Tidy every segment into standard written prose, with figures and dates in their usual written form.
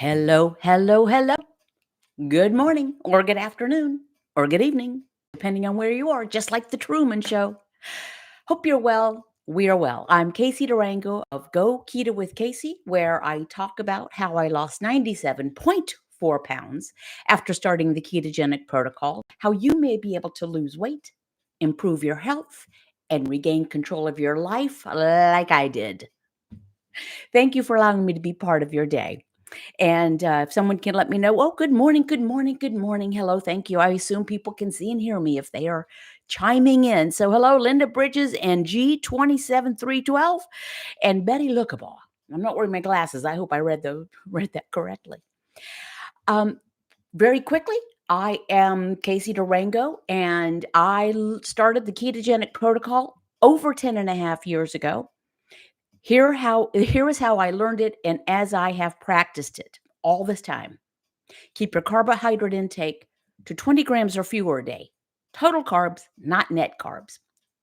Hello, hello, hello. Good morning, or good afternoon, or good evening, depending on where you are, just like the Truman Show. Hope you're well. We are well. I'm Casey Durango of Go Keto with Casey, where I talk about how I lost 97.4 pounds after starting the ketogenic protocol, how you may be able to lose weight, improve your health, and regain control of your life like I did. Thank you for allowing me to be part of your day. And if someone can let me know, oh, good morning, good morning, good morning. Hello, thank you. I assume people can see and hear me if they are chiming in. So hello, Linda Bridges and G27312 and Betty Lookable. I'm not wearing my glasses. I hope I read that correctly. Very quickly, I am Casey Durango, and I started the ketogenic protocol over 10 and a half years ago. Here is how I learned it, and as I have practiced it all this time. Keep your carbohydrate intake to 20 grams or fewer a day. Total carbs, not net carbs.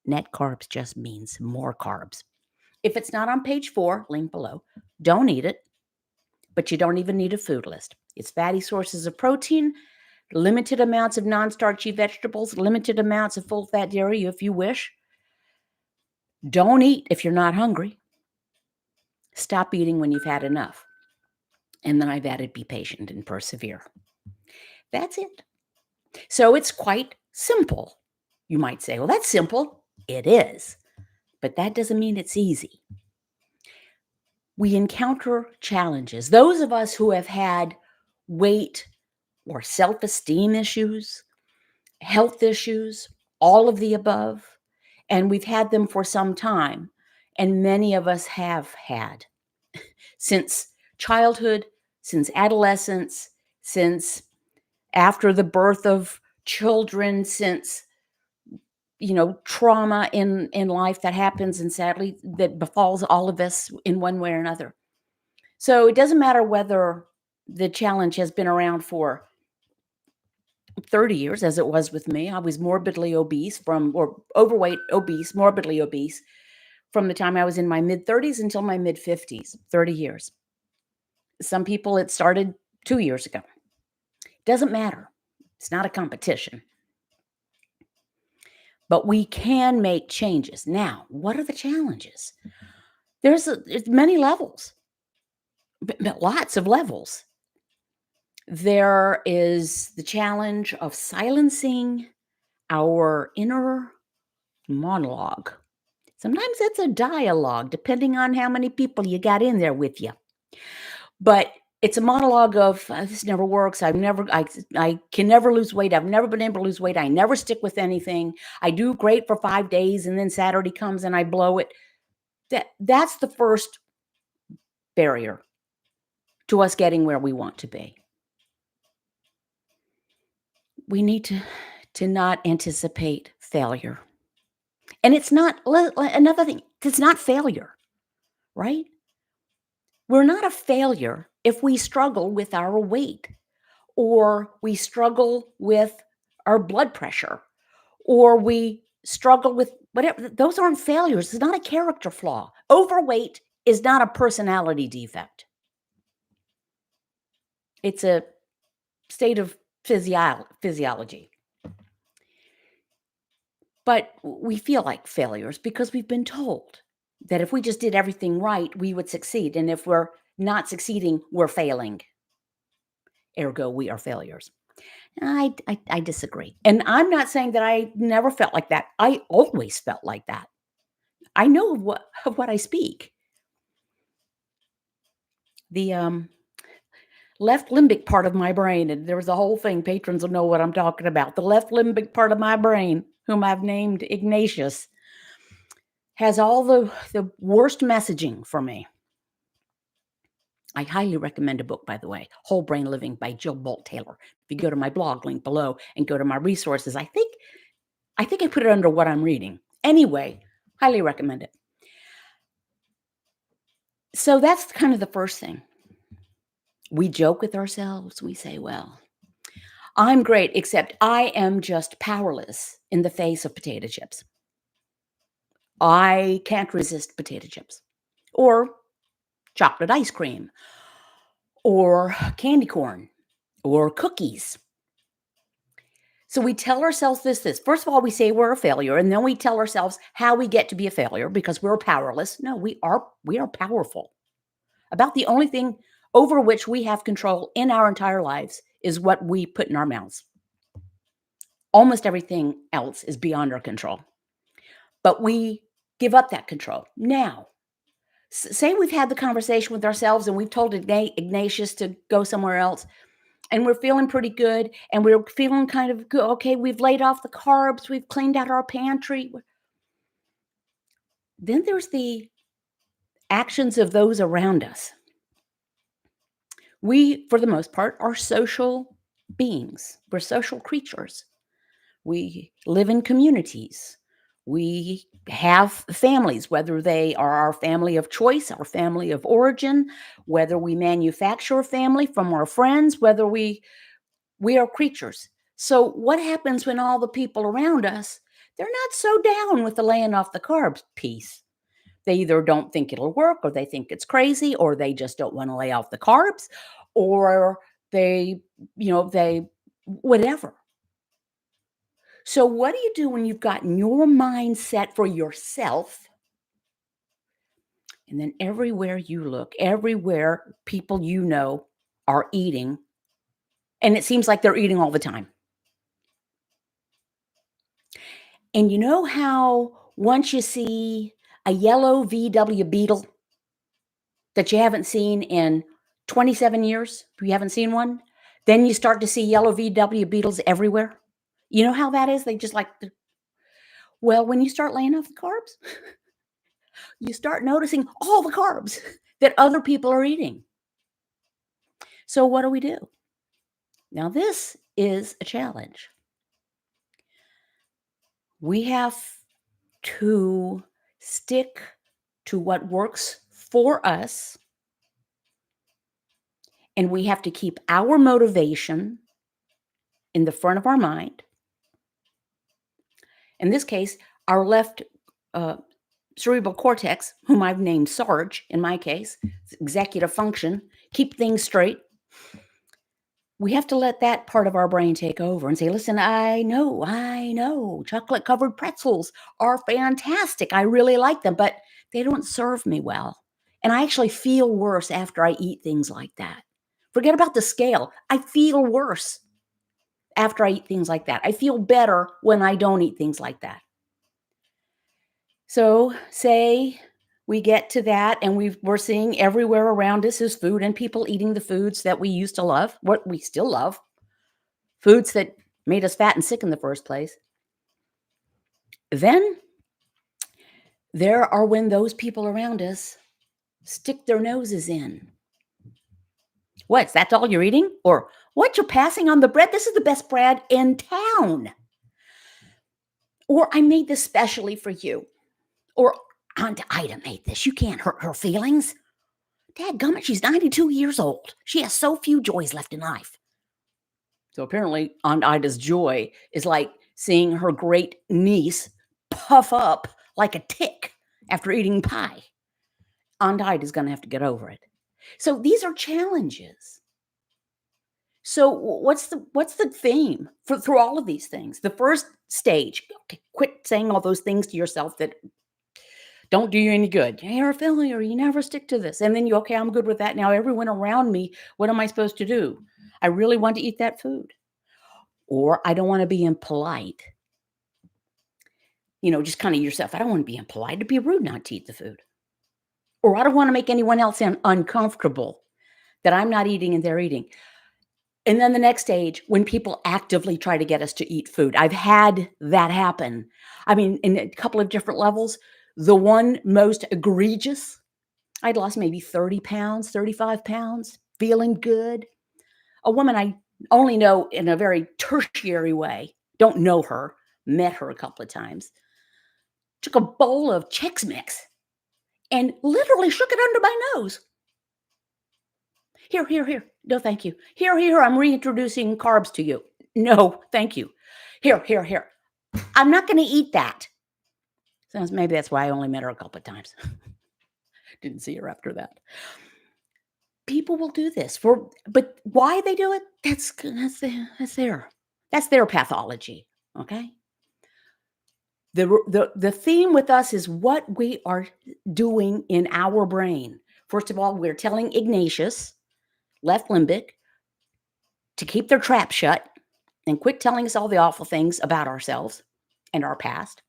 Net carbs just means more carbs. If it's not on page 4, link below, don't eat it, but you don't even need a food list. It's fatty sources of protein, limited amounts of non-starchy vegetables, limited amounts of full-fat dairy if you wish. Don't eat if you're not hungry. Stop eating when you've had enough. And then I've added be patient and persevere. That's it. So it's quite simple. You might say, well, that's simple. It is. But that doesn't mean it's easy. We encounter challenges. Those of us who have had weight or self-esteem issues, health issues, all of the above, and we've had them for some time, and many of us have had since childhood, since adolescence, since after the birth of children, since trauma in life that happens and sadly that befalls all of us in one way or another. So it doesn't matter whether the challenge has been around for 30 years, as it was with me. I was morbidly obese or overweight, obese, morbidly obese from the time I was in my mid-30s until my mid-50s, 30 years. Some people, it started 2 years ago. Doesn't matter. It's not a competition. But we can make changes. Now, what are the challenges? There's many levels, lots of levels. There is the challenge of silencing our inner monologue. Sometimes it's a dialogue, depending on how many people you got in there with you. But it's a monologue of this never works. I can never lose weight. I've never been able to lose weight. I never stick with anything. I do great for 5 days, and then Saturday comes and I blow it. That's the first barrier to us getting where we want to be. We need to not anticipate failure. And it's not, another thing, it's not failure, right? We're not a failure if we struggle with our weight, or we struggle with our blood pressure, or we struggle with whatever. Those aren't failures. It's not a character flaw. Overweight is not a personality defect. It's a state of physiology. But we feel like failures because we've been told that if we just did everything right, we would succeed. And if we're not succeeding, we're failing. Ergo, we are failures. I disagree. And I'm not saying that I never felt like that. I always felt like that. I know of what I speak. The left limbic part of my brain, and there was a whole thing, patrons will know what I'm talking about. The left limbic part of my brain, whom I've named Ignatius, has all the worst messaging for me. I highly recommend a book, by the way, Whole Brain Living by Jill Bolt Taylor. If you go to my blog, link below, and go to my resources, I think I put it under what I'm reading. Anyway, highly recommend it. So that's kind of the first thing. We joke with ourselves. We say, well, I'm great, except I am just powerless in the face of potato chips. I can't resist potato chips or chocolate ice cream or candy corn or cookies. So we tell ourselves this. First of all, we say we're a failure, and then we tell ourselves how we get to be a failure because we're powerless. No, we are powerful. About the only thing over which we have control in our entire lives is what we put in our mouths. Almost everything else is beyond our control. But we give up that control. Now, say we've had the conversation with ourselves and we've told Ignatius to go somewhere else, and we're feeling pretty good, and we're feeling kind of good. Okay, we've laid off the carbs, we've cleaned out our pantry. Then there's the actions of those around us. We, for the most part, are social beings. We're social creatures. We live in communities. We have families, whether they are our family of choice, our family of origin, whether we manufacture a family from our friends, whether we are creatures. So what happens when all the people around us, they're not so down with the laying off the carbs piece? They either don't think it'll work, or they think it's crazy, or they just don't want to lay off the carbs, or they whatever. So what do you do when you've gotten your mind set for yourself? And then everywhere you look, everywhere people are eating, and it seems like they're eating all the time. And you know how once you see a yellow VW Beetle that you haven't seen in 27 years, you haven't seen one, then you start to see yellow VW Beetles everywhere? You know how that is? They just like well, when you start laying off the carbs, you start noticing all the carbs that other people are eating. So what do we do? Now, this is a challenge. We have to stick to what works for us, and we have to keep our motivation in the front of our mind. In this case, our left uh, cerebral cortex, whom I've named Sarge in my case, executive function, keep things straight. We have to let that part of our brain take over and say, listen, I know, chocolate covered pretzels are fantastic. I really like them, but they don't serve me well. And I actually feel worse after I eat things like that. Forget about the scale. I feel worse after I eat things like that. I feel better when I don't eat things like that. So, say we get to that and we're seeing everywhere around us is food and people eating the foods that we used to love, what we still love, foods that made us fat and sick in the first place. Then there are when those people around us stick their noses in. What's that's all you're eating? Or what, you're passing on the bread? This is the best bread in town. Or I made this specially for you. Or Aunt Ida made this. You can't hurt her feelings. Dadgummit, she's 92 years old. She has so few joys left in life. So apparently Aunt Ida's joy is like seeing her great niece puff up like a tick after eating pie. Aunt Ida's going to have to get over it. So these are challenges. So what's the theme through all of these things? The first stage, okay, quit saying all those things to yourself that don't do you any good. You're a failure. You never stick to this. And then okay, I'm good with that. Now everyone around me, what am I supposed to do? I really want to eat that food. Or I don't want to be impolite. Just kind of yourself. I don't want to be impolite. It'd be rude not to eat the food. Or I don't want to make anyone else uncomfortable that I'm not eating and they're eating. And then the next stage, when people actively try to get us to eat food. I've had that happen. I mean, in a couple of different levels. The one most egregious, I'd lost maybe 30 pounds, 35 pounds, feeling good. A woman I only know in a very tertiary way, don't know her, met her a couple of times, took a bowl of Chex Mix and literally shook it under my nose. Here. No, thank you. Here, I'm reintroducing carbs to you. No, thank you. Here. I'm not going to eat that. So maybe that's why I only met her a couple of times. Didn't see her after that. People will do this but why they do it, that's their pathology, okay? The theme with us is what we are doing in our brain. First of all, we're telling Ignatius, left limbic, to keep their trap shut and quit telling us all the awful things about ourselves and our past.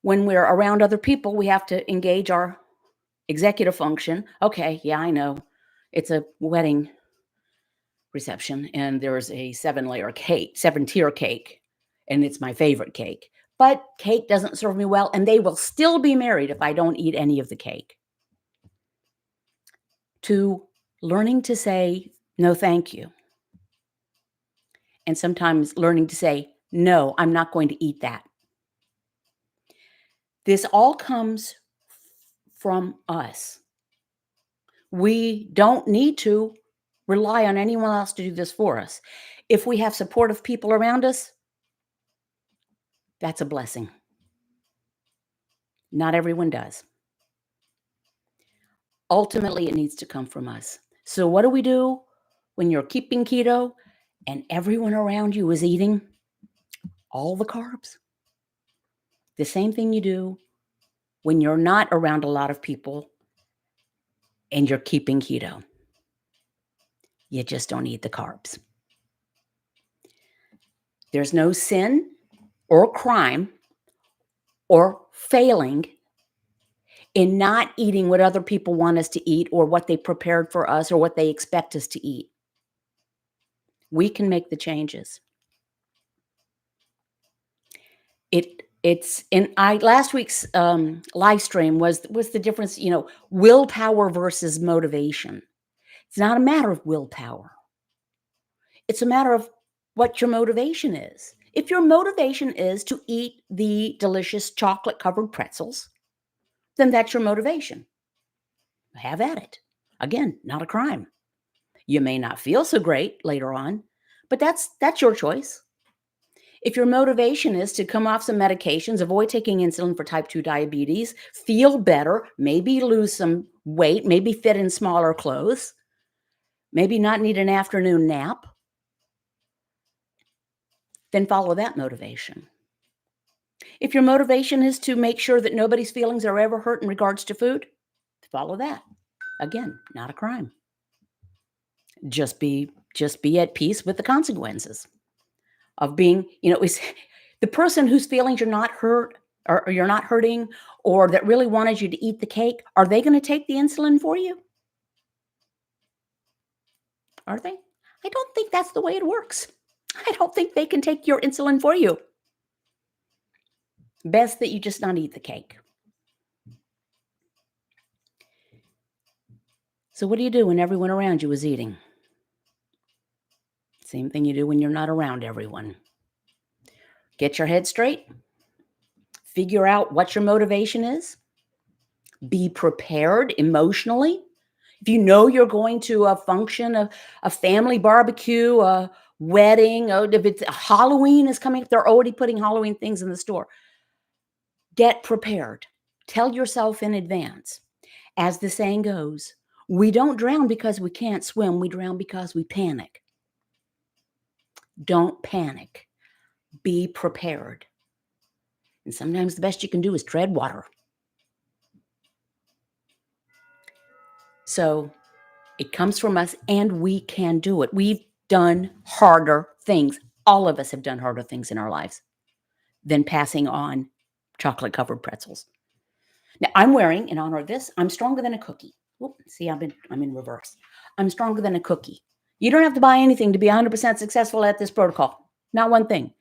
When we're around other people, we have to engage our executive function. Okay, yeah, I know. It's a wedding reception and there's a 7-tier cake, and it's my favorite cake. But cake doesn't serve me well, and they will still be married if I don't eat any of the cake. To learning to say no, thank you. And sometimes learning to say, no, I'm not going to eat that. This all comes from us. We don't need to rely on anyone else to do this for us. If we have supportive people around us, that's a blessing. Not everyone does. Ultimately, it needs to come from us. So what do we do when you're keeping keto and everyone around you is eating all the carbs? The same thing you do when you're not around a lot of people and you're keeping keto. You just don't eat the carbs. There's no sin or crime or failing in not eating what other people want us to eat or what they prepared for us or what they expect us to eat. We can make the changes. It's in last week's live stream was the difference, willpower versus motivation. It's not a matter of willpower. It's a matter of what your motivation is. If your motivation is to eat the delicious chocolate covered pretzels, then that's your motivation. Have at it. Again, not a crime. You may not feel so great later on, but that's your choice. If your motivation is to come off some medications, avoid taking insulin for type 2 diabetes, feel better, maybe lose some weight, maybe fit in smaller clothes, maybe not need an afternoon nap, then follow that motivation. If your motivation is to make sure that nobody's feelings are ever hurt in regards to food, follow that. Again, not a crime. Just be at peace with the consequences of being, is the person whose feelings you're not hurt or you're not hurting or that really wanted you to eat the cake, are they going to take the insulin for you? Are they? I don't think that's the way it works. I don't think they can take your insulin for you. Best that you just not eat the cake. So what do you do when everyone around you is eating? Same thing you do when you're not around everyone. Get your head straight. Figure out what your motivation is. Be prepared emotionally. If you know you're going to a function, a family barbecue, a wedding, if it's Halloween is coming, they're already putting Halloween things in the store. Get prepared. Tell yourself in advance. As the saying goes, we don't drown because we can't swim. We drown because we panic. Don't panic. Be prepared. And sometimes the best you can do is tread water. So it comes from us and we can do it. We've done harder things. All of us have done harder things in our lives than passing on chocolate covered pretzels. Now I'm wearing, in honor of this, I'm stronger than a cookie. Whoop, see, I'm in reverse. I'm stronger than a cookie. You don't have to buy anything to be 100% successful at this protocol. Not one thing.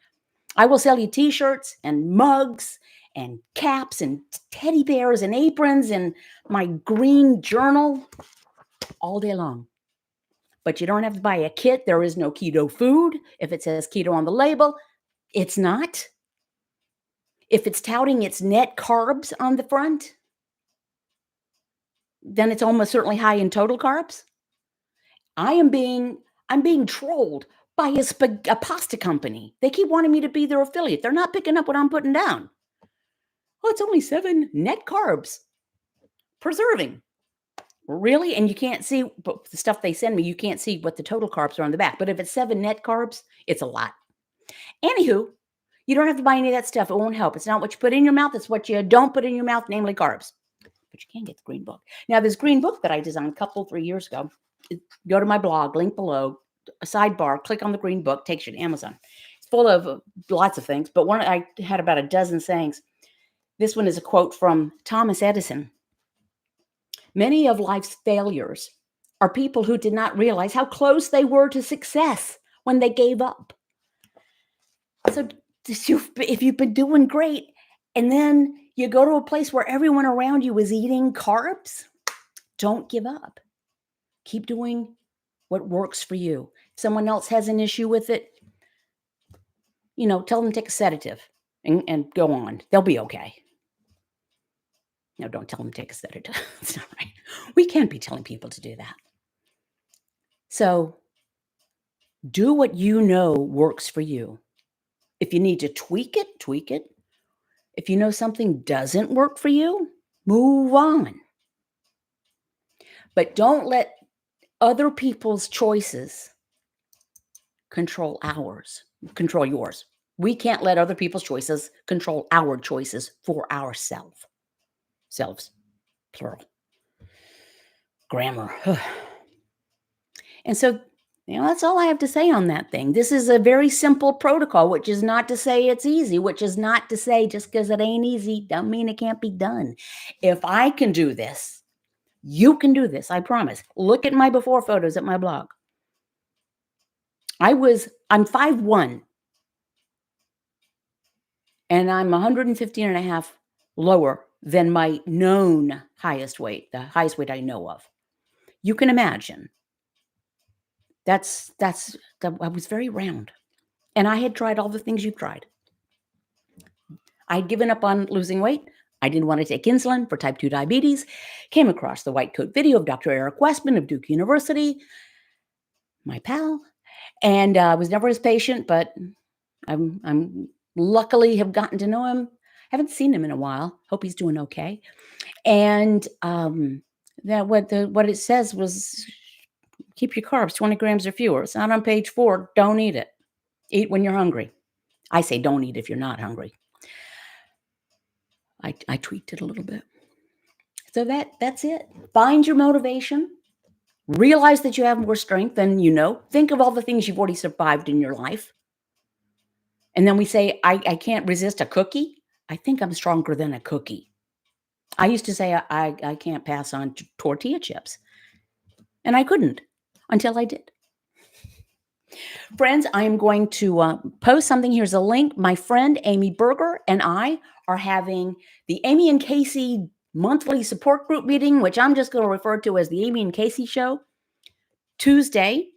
I will sell you t-shirts and mugs and caps and teddy bears and aprons and my green journal all day long. But you don't have to buy a kit. There is no keto food. If it says keto on the label, it's not. If it's touting its net carbs on the front, then it's almost certainly high in total carbs. I'm being trolled by a pasta company. They keep wanting me to be their affiliate. They're not picking up what I'm putting down. Oh, it's only 7 net carbs. Preserving. Really? And you can't see but the stuff they send me, you can't see what the total carbs are on the back. But if it's 7 net carbs, it's a lot. Anywho, you don't have to buy any of that stuff. It won't help. It's not what you put in your mouth, it's what you don't put in your mouth, namely carbs. But you can get the green book. Now, this green book that I designed a couple, 3 years ago, go to my blog, link below, a sidebar, click on the green book, takes you to Amazon. It's full of lots of things, but one I had about a dozen sayings. This one is a quote from Thomas Edison. Many of life's failures are people who did not realize how close they were to success when they gave up. So if you've been doing great and then you go to a place where everyone around you is eating carbs, don't give up. Keep doing what works for you. If someone else has an issue with it, tell them to take a sedative and go on. They'll be okay. No, don't tell them to take a sedative. That's not right. We can't be telling people to do that. So do what you know works for you. If you need to tweak it, tweak it. If you know something doesn't work for you, move on. But don't let other people's choices control yours. We can't let other people's choices control our choices for ourselves. Selves, plural. Grammar. And so, that's all I have to say on that thing. This is a very simple protocol, which is not to say it's easy, which is not to say just because it ain't easy, don't mean it can't be done. If I can do this, you can do this, I promise. Look at my before photos at my blog. I'm 5'1", and I'm 115 and a half lower than my known highest weight, the highest weight I know of. You can imagine. I was very round. And I had tried all the things you've tried. I'd given up on losing weight. I didn't want to take insulin for type 2 diabetes. Came across the white coat video of Dr. Eric Westman of Duke University, my pal. And I was never his patient, but I'm luckily have gotten to know him. Haven't seen him in a while. Hope he's doing okay. And that what it says was keep your carbs 20 grams or fewer. It's not on page 4. Don't eat it. Eat when you're hungry. I say don't eat if you're not hungry. I tweaked it a little bit. So that's it. Find your motivation. Realize that you have more strength than you know. Think of all the things you've already survived in your life. And then we say, I can't resist a cookie. I think I'm stronger than a cookie. I used to say I can't pass on tortilla chips. And I couldn't until I did. Friends, I am going to post something. Here's a link. My friend Amy Berger and I are having the Amy and Casey monthly support group meeting, which I'm just going to refer to as the Amy and Casey Show, Tuesday,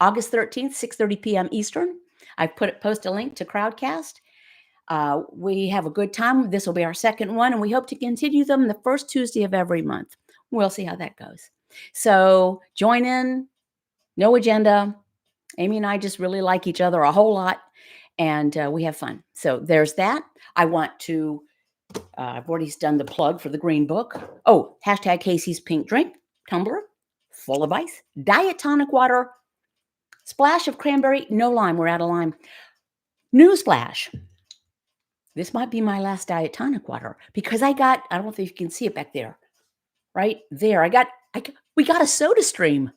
August 13th, 6:30 p.m. Eastern. I've post a link to Crowdcast. We have a good time. This will be our second one, and we hope to continue them the first Tuesday of every month. We'll see how that goes. So join in, no agenda. Amy and I just really like each other a whole lot, and we have fun. So there's that. I want to, I've already done the plug for the green book. Oh, hashtag Casey's Pink Drink, tumbler, full of ice, diet tonic water, splash of cranberry, no lime. We're out of lime. Newsflash. This might be my last diet tonic water because I don't know if you can see it back there, right there. We got a soda stream.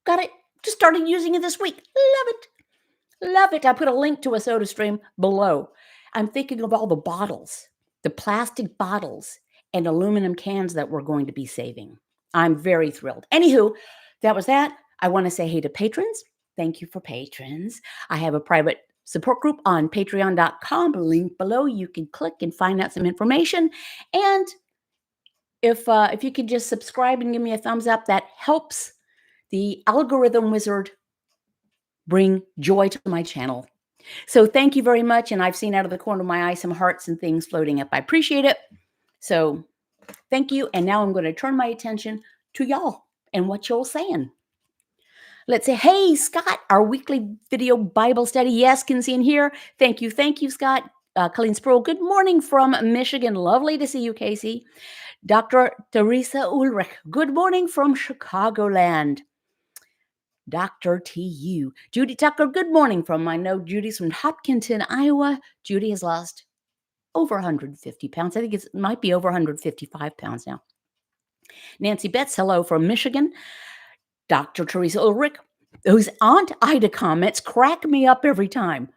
Got it. Just started using it this week. Love it. Love it. I put a link to a soda stream below. I'm thinking of all the bottles, the plastic bottles and aluminum cans that we're going to be saving. I'm very thrilled. Anywho, that was that. I want to say hey to patrons. Thank you for patrons. I have a private support group on patreon.com. Link below. You can click and find out some information. And if you could just subscribe and give me a thumbs up, that helps the algorithm wizard bring joy to my channel. So thank you very much. And I've seen out of the corner of my eye some hearts and things floating up. I appreciate it. So thank you. And now I'm going to turn my attention to y'all and what y'all saying. Let's say, hey, Scott, our weekly video Bible study. Yes, can see in here. Thank you, Scott. Colleen Sproul, good morning from Michigan. Lovely to see you, Casey. Dr. Teresa Ulrich, good morning from Chicagoland. Dr. TU. Judy Tucker, good morning from, I know Judy's from Hopkinton, Iowa. Judy has lost over 150 pounds. I think it might be over 155 pounds now. Nancy Betts, hello from Michigan. Dr. Teresa Ulrich, whose Aunt Ida comments crack me up every time.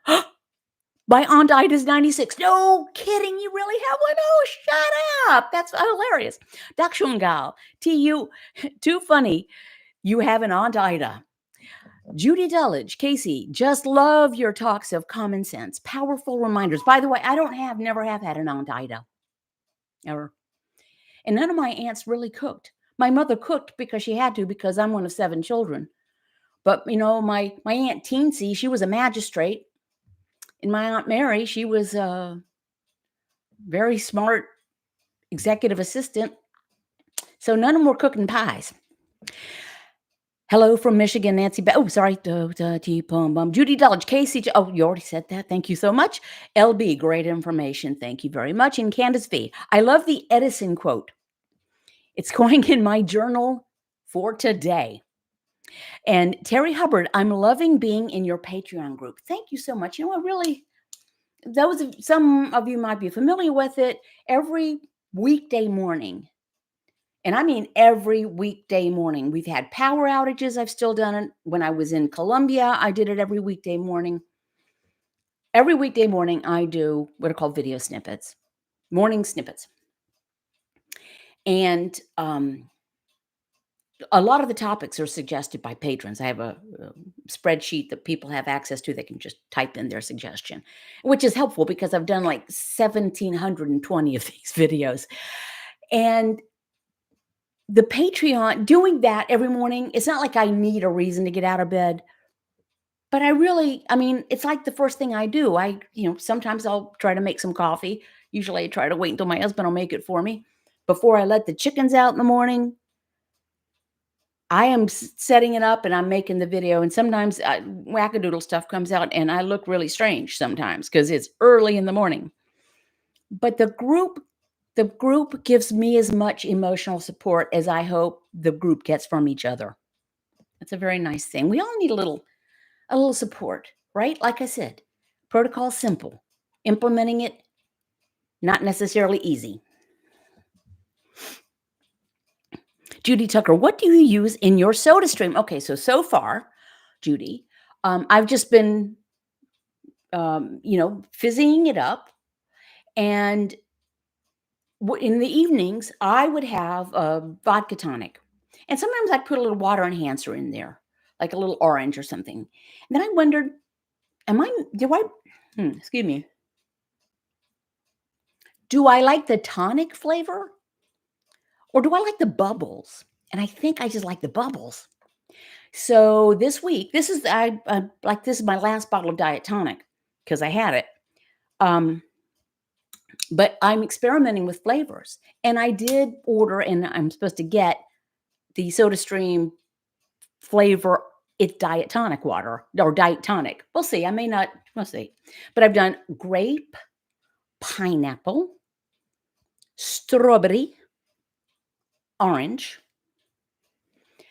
My Aunt Ida's 96. No kidding, you really have one? Oh, shut up. That's hilarious. Dak Shungal, TU, too funny. You have an Aunt Ida. Judy Dulledge, Casey, just love your talks of common sense, powerful reminders. By the way, never have had an Aunt Ida, ever. And none of my aunts really cooked. My mother cooked because she had to, because I'm one of 7 children. But, my Aunt Teensy, she was a magistrate. And my Aunt Mary, she was a very smart executive assistant. So none of them were cooking pies. Hello from Michigan, Nancy. Oh, sorry. Judy Dulledge, Casey. Oh, you already said that. Thank you so much. LB, great information. Thank you very much. And Candace V. I love the Edison quote. It's going in my journal for today. And Terry Hubbard, I'm loving being in your Patreon group. Thank you so much. Some of you might be familiar with it. Every weekday morning, and I mean every weekday morning, we've had power outages. I've still done it. When I was in Colombia, I did it every weekday morning. Every weekday morning, I do what are called video snippets, morning snippets. And a lot of the topics are suggested by patrons. I have a spreadsheet that people have access to. They can just type in their suggestion, which is helpful because I've done like 1,720 of these videos. And the Patreon, doing that every morning, it's not like I need a reason to get out of bed. But it's like the first thing I do. Sometimes I'll try to make some coffee. Usually I try to wait until my husband will make it for me before I let the chickens out in the morning. I am setting it up and I'm making the video. And sometimes wackadoodle stuff comes out and I look really strange sometimes because it's early in the morning. But the group gives me as much emotional support as I hope the group gets from each other. That's a very nice thing. We all need a little support, right? Like I said, protocol is simple. Implementing it, not necessarily easy. Judy Tucker, what do you use in your soda stream? Okay, so far, Judy, I've just been, fizzying it up. And in the evenings, I would have a vodka tonic. And sometimes I put a little water enhancer in there, like a little orange or something. And then I wondered, excuse me. Do I like the tonic flavor? Or do I like the bubbles? And I think I just like the bubbles. So this week, this is my last bottle of diet tonic because I had it. But I'm experimenting with flavors. And I did order, and I'm supposed to get the SodaStream flavor. It's diet tonic water or diet tonic. We'll see. We'll see. But I've done grape, pineapple, strawberry, orange.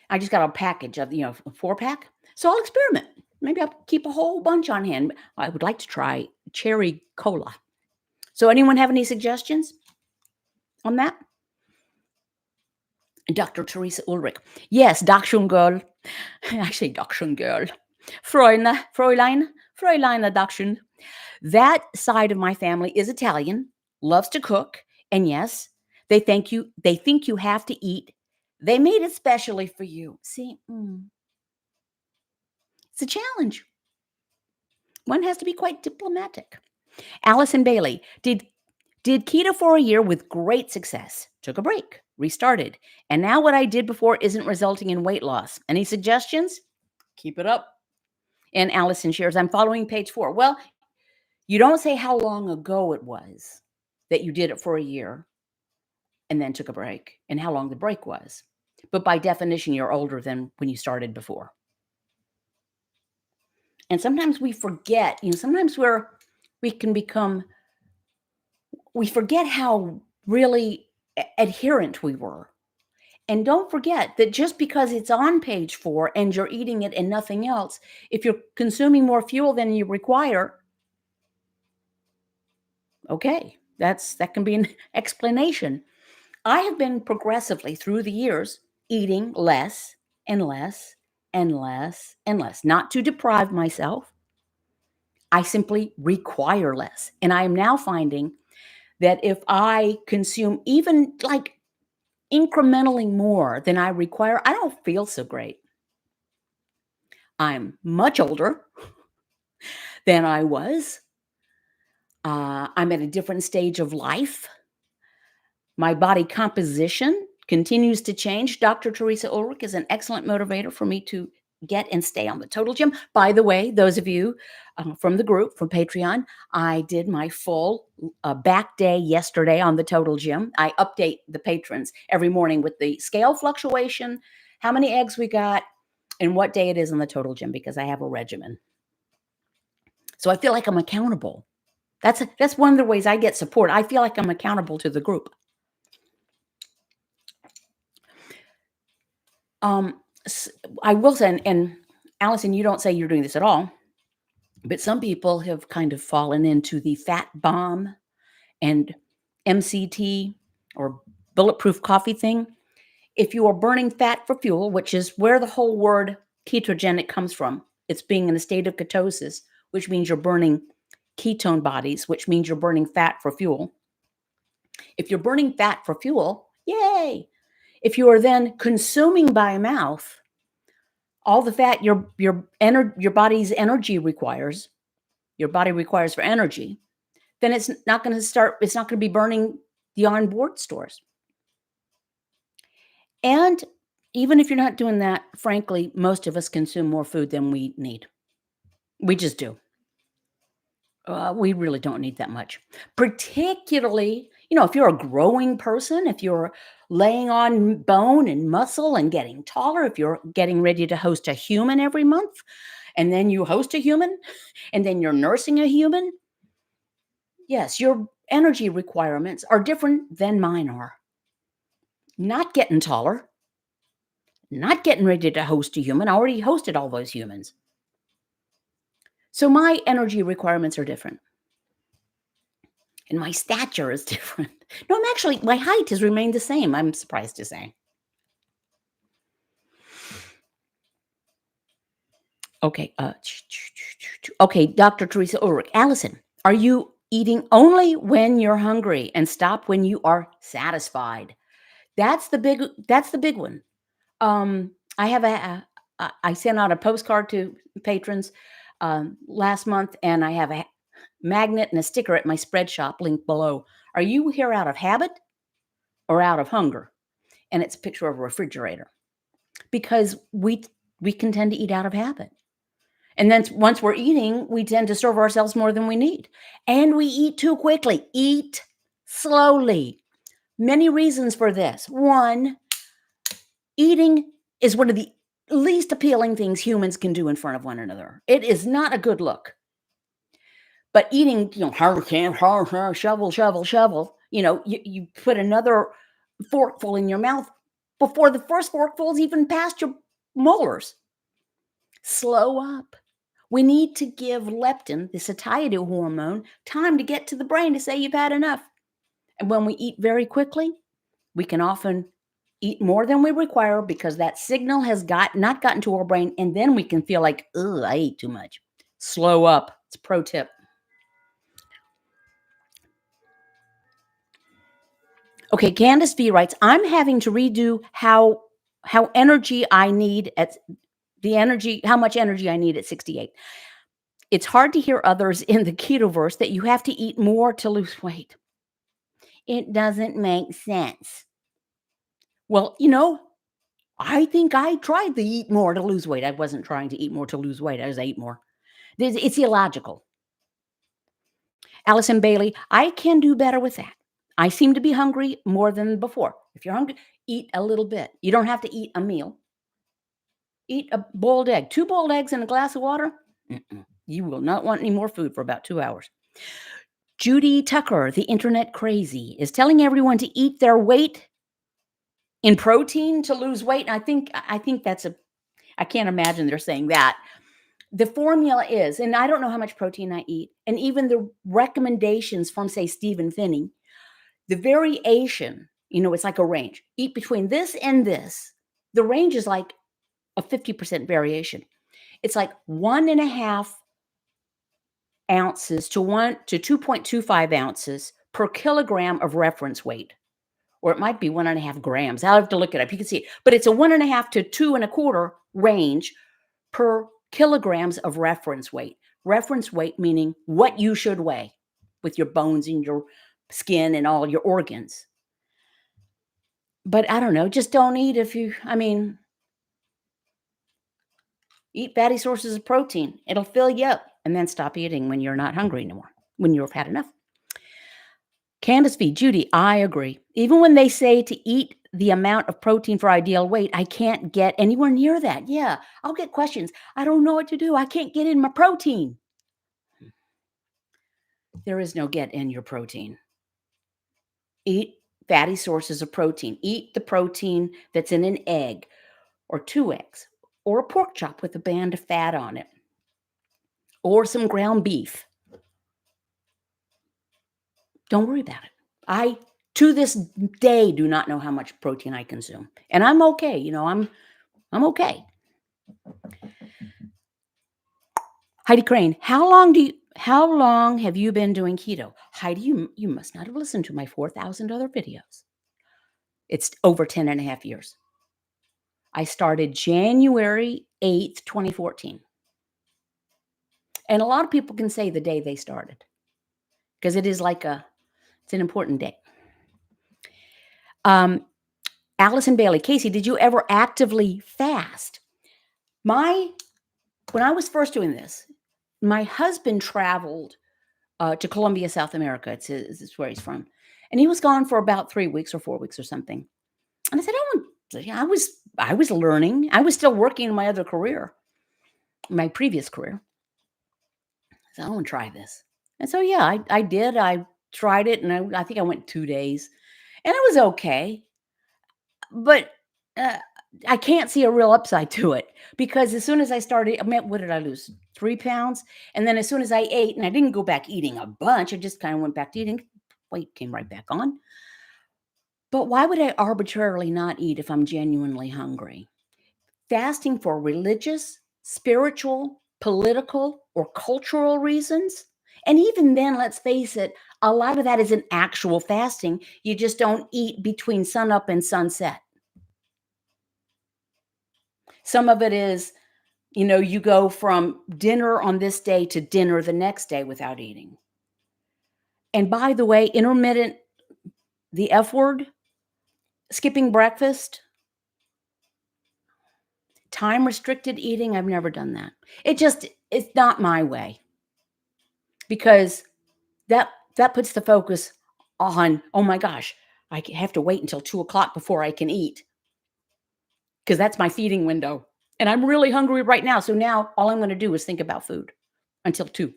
I just got a package of, a 4-pack. So I'll experiment. Maybe I'll keep a whole bunch on hand. I would like to try cherry cola. So anyone have any suggestions on that? Dr. Teresa Ulrich. Yes, Dachshund girl. I say Dachshund girl. Fräulein Dachshund. That side of my family is Italian, loves to cook, and yes, they think you have to eat. They made it specially for you. See, it's a challenge. One has to be quite diplomatic. Allison Bailey did keto for a year with great success. Took a break, restarted, and now what I did before isn't resulting in weight loss. Any suggestions? Keep it up. And Allison shares, I'm following page 4. Well, you don't say how long ago it was that you did it for a year and then took a break and how long the break was. But by definition, you're older than when you started before. And sometimes we forget, sometimes we forget how really adherent we were. And don't forget that just because it's on page 4 and you're eating it and nothing else, if you're consuming more fuel than you require, okay, that can be an explanation. I have been progressively through the years eating less and less and less and less, not to deprive myself. I simply require less. And I am now finding that if I consume even like incrementally more than I require, I don't feel so great. I'm much older than I was. I'm at a different stage of life. My body composition continues to change. Dr. Teresa Ulrich is an excellent motivator for me to get and stay on the total gym. By the way, those of you from the group, from Patreon, I did my full back day yesterday on the total gym. I update the patrons every morning with the scale fluctuation, how many eggs we got, and what day it is on the total gym because I have a regimen. So I feel like I'm accountable. That's one of the ways I get support. I feel like I'm accountable to the group. I will say, and Allison, you don't say you're doing this at all, but some people have kind of fallen into the fat bomb and MCT or bulletproof coffee thing. If you are burning fat for fuel, which is where the whole word ketogenic comes from, it's being in a state of ketosis, which means you're burning ketone bodies, which means you're burning fat for fuel. If you're burning fat for fuel, yay. If you are then consuming by mouth all the fat your body's energy requires, your body requires for energy, then it's not going to be burning the onboard stores. And even if you're not doing that, frankly, most of us consume more food than we need. We just do. We really don't need that much. Particularly, if you're a growing person, if you're laying on bone and muscle and getting taller, if you're getting ready to host a human every month, and then you host a human, and then you're nursing a human, yes, your energy requirements are different than mine are. Not getting taller, not getting ready to host a human. I already hosted all those humans. So my energy requirements are different. And my stature is different. No, my height has remained the same, I'm surprised to say. Okay, okay, Dr. Teresa Ulrich. Allison, are you eating only when you're hungry and stop when you are satisfied? That's the big one. I have I sent out a postcard to patrons last month, and I have a magnet and a sticker at my spread shop linked below. Are you here out of habit or out of hunger? And it's a picture of a refrigerator because we can tend to eat out of habit. And then once we're eating, we tend to serve ourselves more than we need. And we eat too quickly. Eat slowly. Many reasons for this. One, eating is one of the least appealing things humans can do in front of one another. It is not a good look. But eating, shovel, shovel, shovel, you put another forkful in your mouth before the first forkful is even past your molars. Slow up. We need to give leptin, the satiety hormone, time to get to the brain to say you've had enough. And when we eat very quickly, we can often eat more than we require because that signal has not gotten to our brain, and then we can feel like, ugh, I ate too much. Slow up. It's a pro tip. Okay, Candace V writes, I'm having to redo how energy I need at how much energy I need at 68. It's hard to hear others in the ketoverse that you have to eat more to lose weight. It doesn't make sense. Well, I think I tried to eat more to lose weight. I wasn't trying to eat more to lose weight. I just ate more. It's illogical. Allison Bailey, I can do better with that. I seem to be hungry more than before. If you're hungry, eat a little bit. You don't have to eat a meal. Eat a boiled egg. 2 boiled eggs and a glass of water. You will not want any more food for about 2 hours. Judy Tucker, the internet crazy, is telling everyone to eat their weight in protein to lose weight. And I think that's I can't imagine they're saying that. The formula is, and I don't know how much protein I eat, and even the recommendations from, say, Stephen Finney, the variation, it's like a range. Eat between this and this. The range is like a 50% variation. It's like 1.5 ounces to 2.25 ounces per kilogram of reference weight. Or it might be 1.5 grams. I'll have to look it up. You can see it. But it's a 1.5 to 2.25 range per kilograms of reference weight. Reference weight meaning what you should weigh with your bones and your skin and all your organs. But I don't know, just don't eat eat fatty sources of protein. It'll fill you up, and then stop eating when you're not hungry anymore, when you've had enough. Candace V. Judy, I agree. Even when they say to eat the amount of protein for ideal weight, I can't get anywhere near that. Yeah, I'll get questions. I don't know what to do. I can't get in my protein. There is no get in your protein. Eat fatty sources of protein. Eat the protein that's in an egg or 2 eggs or a pork chop with a band of fat on it or some ground beef. Don't worry about it. I, to this day, do not know how much protein I consume. And I'm okay. I'm okay. Heidi Crane, how long have you been doing keto? Heidi, you must not have listened to my 4,000 other videos. It's over 10 and a half years. I started January 8th, 2014. And a lot of people can say the day they started because it is it's an important day. Allison Bailey, Casey, did you ever actively fast? When I was first doing this, my husband traveled to Colombia, South America. It's where he's from. And he was gone for about 3 weeks or 4 weeks or something. And I said, I was learning. I was still working in my other career, my previous career. So I want to try this. And so, yeah, I did. I tried it, and I think I went 2 days. And it was okay. But I can't see a real upside to it because as soon as I started, what did I lose? 3 pounds. And then as soon as I ate, and I didn't go back eating a bunch, I just kind of went back to eating. Weight came right back on. But why would I arbitrarily not eat if I'm genuinely hungry? Fasting for religious, spiritual, political, or cultural reasons. And even then, let's face it, a lot of that isn't actual fasting. You just don't eat between sunup and sunset. Some of it is, you go from dinner on this day to dinner the next day without eating. And by the way, intermittent, the F word, skipping breakfast, time restricted eating, I've never done that. It's not my way because that puts the focus on, oh my gosh, I have to wait until 2:00 before I can eat because that's my feeding window. And I'm really hungry right now. So now all I'm going to do is think about food until 2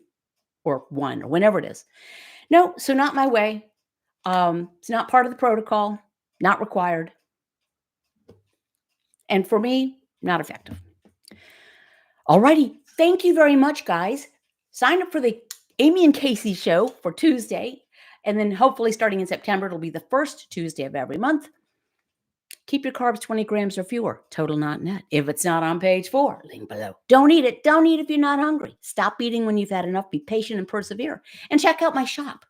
or 1 or whenever it is. No, so not my way. It's not part of the protocol, not required. And for me, not effective. All righty. Thank you very much, guys. Sign up for the Amy and Casey show for Tuesday. And then hopefully starting in September, it'll be the first Tuesday of every month. Keep your carbs 20 grams or fewer, total not net. If it's not on page 4, link below. Don't eat it. Don't eat if you're not hungry. Stop eating when you've had enough. Be patient and persevere. And check out my shop.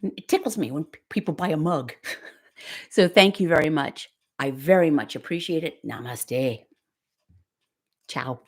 It tickles me when people buy a mug. So thank you very much. I very much appreciate it. Namaste. Ciao.